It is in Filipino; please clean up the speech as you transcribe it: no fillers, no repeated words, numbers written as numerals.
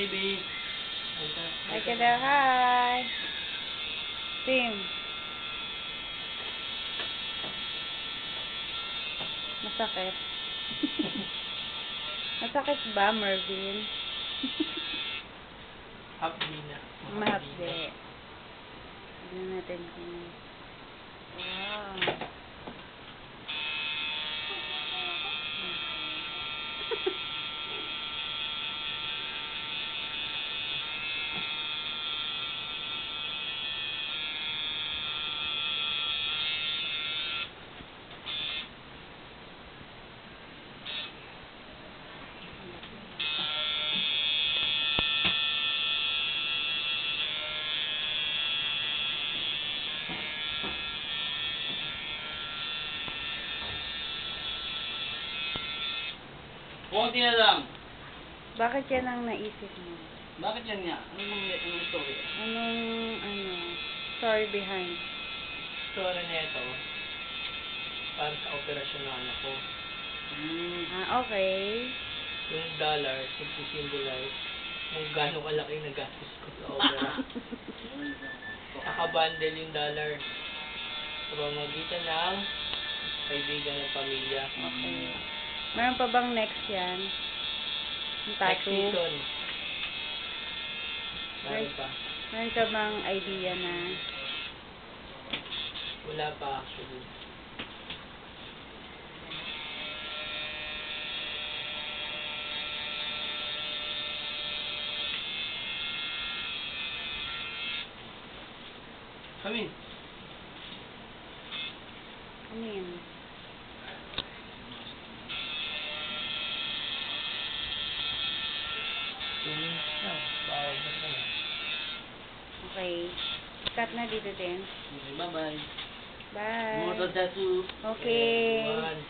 baby. Hi ka daw, hi. Tim. Masakit. Masakit ba, Mervin? Hapdi na. Mahapdi. Tignan natin kung... Wow. Konti na lang. Bakit yan ang naisip mo? Bakit yan nga? Anong story? Story behind? Story na ito. Para sa operasyon ng anak ko. Okay. Yung dollar, nagsisymbolize kung gaano kalaki na gastos ko sa opera. Nakabundle yung dollar. Sa pamamagitan ng kaibigan ng pamilya. Okay. Meron pa bang next yan? Yung Next tattoo? season. Meron pa. Meron ka bang idea na? Wala pa actually. Come in. Ano yan? Okay. Cut na dito din. Bye-bye. Bye. More tattoo. Okay. One.